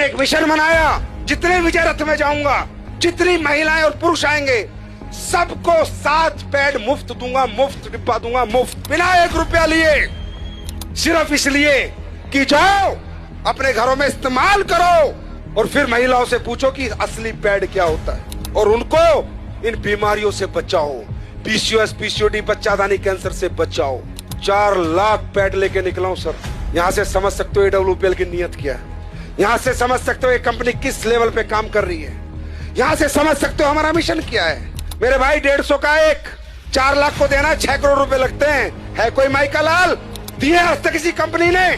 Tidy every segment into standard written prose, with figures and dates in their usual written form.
एक मिशन बनाया, जितने विजय रथ में जाऊंगा, जितनी महिलाएं और पुरुष आएंगे, सबको 7 पैड मुफ्त दूंगा, मुफ्त डिब्बा दूंगा, मुफ्त, बिना 1 रुपया लिए, सिर्फ इसलिए कि जाओ अपने घरों में इस्तेमाल करो और फिर महिलाओं से पूछो कि असली पैड क्या होता है और उनको इन बीमारियों से बचाओ, पीसीओएस, पीसीओडी, बच्चादानी कैंसर से बचाओ। 4 लाख पैड लेके निकला हूं सर। यहां से समझ सकते हो AWPL की नीयत क्या है, यहां से समझ सकते हो ये कंपनी किस लेवल पे काम कर रही है, यहां से समझ सकते हो हमारा मिशन क्या है। मेरे भाई 150 का एक 4 लाख को देना 6 करोड़ रुपए लगते हैं। है कोई माइका लाल दिए आज तक किसी कंपनी ने?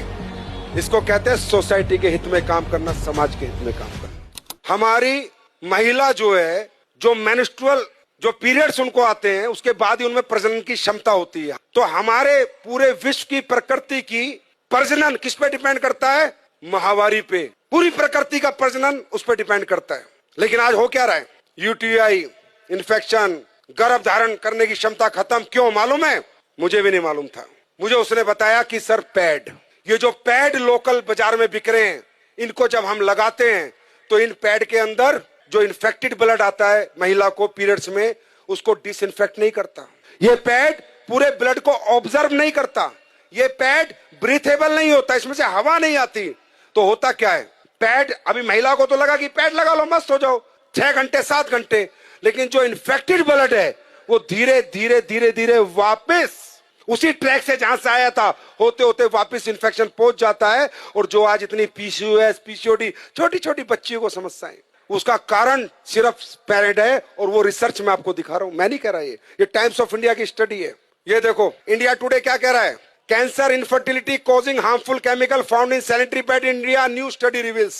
इसको कहते हैं सोसाइटी के हित में काम करना, समाज के हित में काम करना। हमारी महिला जो है, जो मेंस्ट्रुअल जो पीरियड्स उनको आते हैं, उसके बाद ही उनमें प्रजनन की क्षमता होती है। तो हमारे पूरे विश्व की प्रकृति की प्रजनन किस पे डिपेंड करता है? माहवारी पे। पूरी प्रकृति का प्रजनन उस पर डिपेंड करता है। लेकिन आज हो क्या रहा है? यूटीआई, इन्फेक्शन, गर्भ धारण करने की क्षमता खत्म। क्यों मालूम है? मुझे भी नहीं मालूम था। मुझे उसने बताया कि सर पैड, ये जो पैड लोकल बाजार में बिक रहे हैं, इनको जब हम लगाते हैं तो इन पैड के अंदर जो इन्फेक्टेड ब्लड आता है महिला को पीरियड्स में, उसको डिसइंफेक्ट नहीं करता। ये पैड पूरे ब्लड को ऑब्जर्व नहीं करता। ये पैड ब्रीथेबल नहीं होता, इसमें से हवा नहीं आती। तो होता क्या है? पैड, अभी महिला को तो लगा कि पैड लगा लो मस्त हो जाओ, 6 घंटे 7 घंटे, लेकिन जो इन्फेक्टेड ब्लड है वो धीरे धीरे धीरे धीरे वापस उसी ट्रैक से जहां से आया था होते होते वापस इन्फेक्शन पहुंच जाता है। और जो आज इतनी पीसीओएस, पीसीओडी, छोटी छोटी बच्चियों को समस्याएं, उसका कारण सिर्फ पेरेंट है। और वो रिसर्च में आपको दिखा रहा हूं, मैं नहीं कह रहा, ये टाइम्स ऑफ इंडिया की स्टडी है। ये देखो इंडिया टुडे क्या कह रहा है? Cancer, infertility causing harmful chemical found in sanitary pad in India, new study reveals.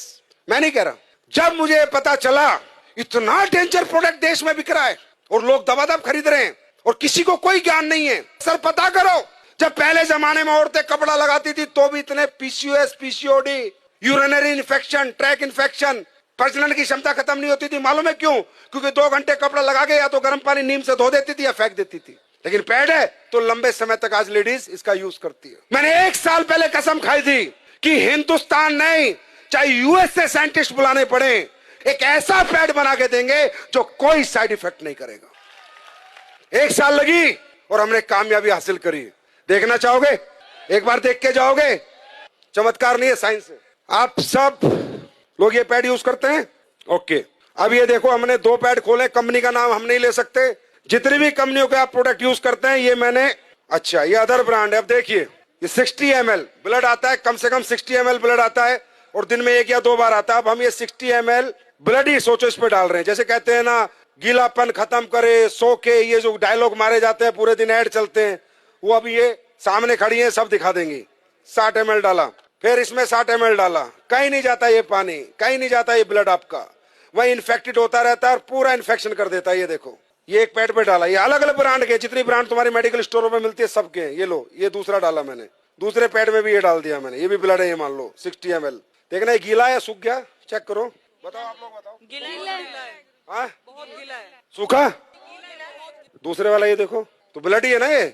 मैं नहीं कह रहा। जब मुझे पता चला इतना डेंजर प्रोडक्ट देश में बिक रहा है और लोग दबादब खरीद रहे हैं और किसी को कोई ज्ञान नहीं है, सर पता करो, जब पहले जमाने में औरतें कपड़ा लगाती थी तो भी इतने PCOS, PCOD, urinary infection, track infection, प्रजनन की क्षमता खत्म नहीं होती थी। मालूम है क्यों? क्योंकि 2 घंटे कपड़ा लगा के या तो गर्म पानी नीम से धो देती थी या फेंक देती थी। लेकिन पैड है तो लंबे समय तक आज लेडीज इसका यूज करती है। मैंने 1 साल पहले कसम खाई थी कि हिंदुस्तान नहीं, चाहे यूएस से साइंटिस्ट बुलाने पड़े, एक ऐसा पैड बना के देंगे जो कोई साइड इफेक्ट नहीं करेगा। 1 साल लगी और हमने कामयाबी हासिल करी। देखना चाहोगे? एक बार देख के जाओगे। चमत्कार नहीं है, साइंस है। आप सब लोग ये पैड यूज करते हैं? ओके, अब ये देखो हमने 2 पैड खोले, कंपनी का नाम हम नहीं ले सकते। जितनी भी कंपनियों के आप प्रोडक्ट यूज करते हैं, ये मैंने, अच्छा ये अदर ब्रांड है। अब देखिए ये 60 ml ब्लड आता है, कम से कम 60 ml ब्लड आता है और दिन में 1 या 2 बार आता है। अब हम ये 60 ml ब्लड ही सोचो इस पे डाल रहे हैं। जैसे कहते हैं ना, गीलापन खत्म करे, सो के, ये जो डायलॉग मारे जाते हैं, पूरे दिन ऐड चलते हैं, वो अभी ये सामने खड़ी है, सब दिखा देंगी। 60 ml डाला, फिर इसमें 60 ml डाला, कहीं नहीं जाता ये पानी, कहीं नहीं जाता ये ब्लड आपका, वही इन्फेक्टेड होता रहता है और पूरा इन्फेक्शन कर देता है। ये देखो ये एक पैड पे डाला, ये अलग अलग ब्रांड के, जितनी ब्रांड तुम्हारी मेडिकल स्टोरों में मिलती है सबके। ये लो, ये दूसरा डाला मैंने, दूसरे पैड में भी ये डाल दिया मैंने, ये भी ब्लड है, ये मान लो 60 ml। देखना ये गीला है, सूख गया, चेक करो, बताओ आप लोग बताओ। गीला है, हाँ बहुत गीला है। सूखा? दूसरे वाला ये देखो तो ब्लड ही है ना, ये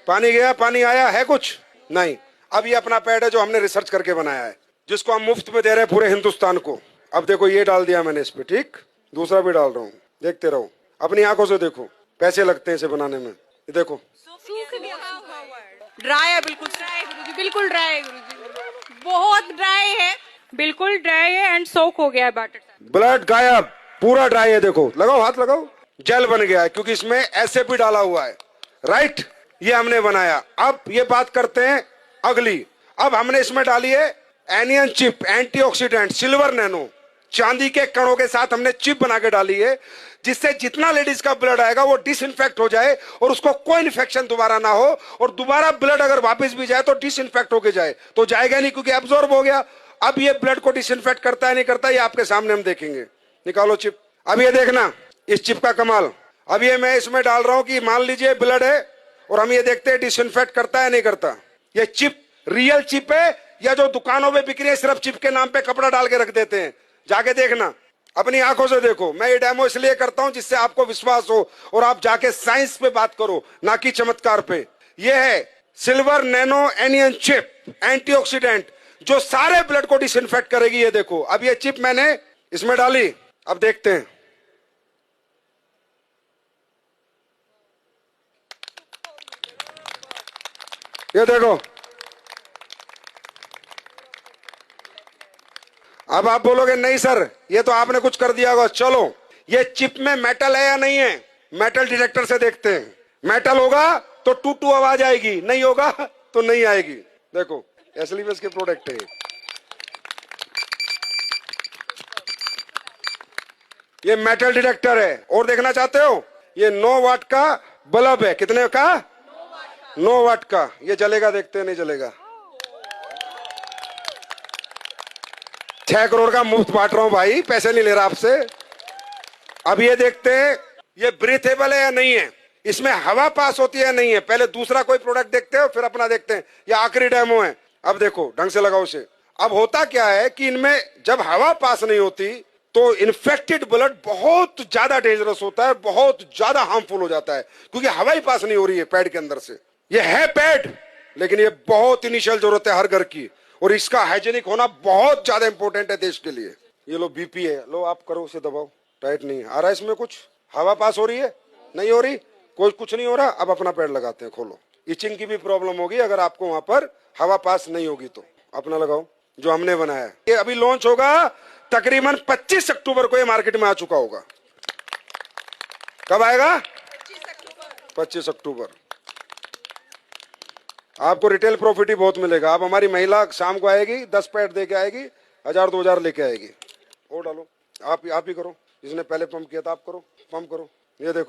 पानी गया पानी आया है कुछ नहीं। अब ये अपना पैड है जो हमने रिसर्च करके बनाया है, जिसको हम मुफ्त में दे रहे हैं पूरे हिंदुस्तान को। अब देखो ये डाल दिया मैंने इस पे, ठीक, दूसरा भी डाल रहा हूँ, देखते रहो, अपनी आंखों से देखो, पैसे लगते हैं इसे बनाने में। ये देखो सूख गया, सूखा हुआ है, ड्राई है, बिल्कुल ड्राई है गुरुजी, बिल्कुल ड्राई है गुरुजी, बहुत ड्राई है, बिल्कुल ड्राई है एंड सोक हो गया है बैटर। ब्लड गायब, पूरा ड्राई है। देखो लगाओ, हाथ लगाओ, जेल बन गया है क्योंकि इसमें एसएप भी डाला हुआ है, राइट, ये हमने बनाया। अब ये बात करते हैं अगली। अब हमने इसमें डाली है anion chip, antioxidant, silver nano, चांदी के कणों के साथ हमने चिप बना के डाली है, जिससे जितना लेडीज का ब्लड आएगा वो डिसइंफेक्ट हो जाए और उसको कोई इन्फेक्शन दोबारा ना हो, और दोबारा ब्लड अगर वापस भी जाए तो डिसइंफेक्ट होके जाए, तो जाएगा नहीं क्योंकि एब्जॉर्ब हो गया। अब ये ब्लड को डिसइंफेक्ट करता है नहीं करता, ये आपके सामने हम देखेंगे। निकालो चिप। अब ये देखना इस चिप का कमाल। अब ये मैं इसमें डाल रहा हूं कि मान लीजिए ब्लड है और हम ये देखते हैं डिसइंफेक्ट करता है नहीं करता। ये चिप रियल चिप है या जो दुकानों में बिक रही है सिर्फ चिप के नाम पे कपड़ा डाल के रख देते हैं? जाके देखना, अपनी आंखों से देखो। मैं ये डेमो इसलिए करता हूं जिससे आपको विश्वास हो और आप जाके साइंस पे बात करो, ना कि चमत्कार पे। ये है silver nano anion chip, antioxidant, जो सारे ब्लड को डिसइंफेक्ट करेगी। ये देखो, अब ये चिप मैंने इसमें डाली, अब देखते हैं। ये देखो, अब आप बोलोगे नहीं सर ये तो आपने कुछ कर दिया होगा। चलो, ये चिप में मेटल है या नहीं है, मेटल डिटेक्टर से देखते हैं। मेटल होगा तो टू टू आवाज आएगी, नहीं होगा तो नहीं आएगी। देखो, एसएलवीएस के प्रोडक्ट है ये मेटल डिटेक्टर है। और देखना चाहते हो, ये 9 वाट का बल्ब है। कितने का? 9 वाट का। ये जलेगा, देखते हैं नहीं जलेगा। 6 करोड़ का मुफ्त बांट रहा हूं भाई, पैसे नहीं ले रहा आपसे। अब ये देखते हैं ये ब्रीथेबल है या नहीं है, इसमें हवा पास होती है या नहीं है। पहले दूसरा कोई प्रोडक्ट देखते हो, फिर अपना देखते हैं। ये आखिरी डेमो है। अब देखो, ढंग से लगाओ उसे। अब होता क्या है कि इनमें जब हवा पास नहीं होती तो इन्फेक्टेड ब्लड बहुत ज्यादा डेंजरस होता है, बहुत ज्यादा हार्मफुल हो जाता है, क्योंकि हवा ही पास नहीं हो रही है पैड के अंदर से। ये है पैड, लेकिन ये बहुत इनिशियल जरूरत है हर घर की, और इसका हाइजीनिक होना बहुत ज्यादा इंपॉर्टेंट है देश के लिए। ये लो बीपी है, लो आप करो, उसे दबाओ। टाइट नहीं आ रहा है इसमें कुछ, हवा पास हो रही है, नहीं हो रही, कुछ नहीं हो रहा। अब अपना पैड लगाते हैं, खोलो। इचिंग की भी प्रॉब्लम होगी अगर आपको वहां पर हवा पास नहीं होगी तो। अपना लगाओ जो हमने बनाया है। ये अभी लॉन्च होगा तकरीबन 25 अक्टूबर को, ये मार्केट में आ चुका होगा। कब आएगा? 25 अक्टूबर। आपको रिटेल प्रॉफिट ही बहुत मिलेगा। अब हमारी महिला शाम को आएगी, 10 पैड दे के आएगी, 1000-2000 लेके आएगी। और डालो, आप ही करो, जिसने पहले पंप किया था आप करो, पंप करो। ये देखो।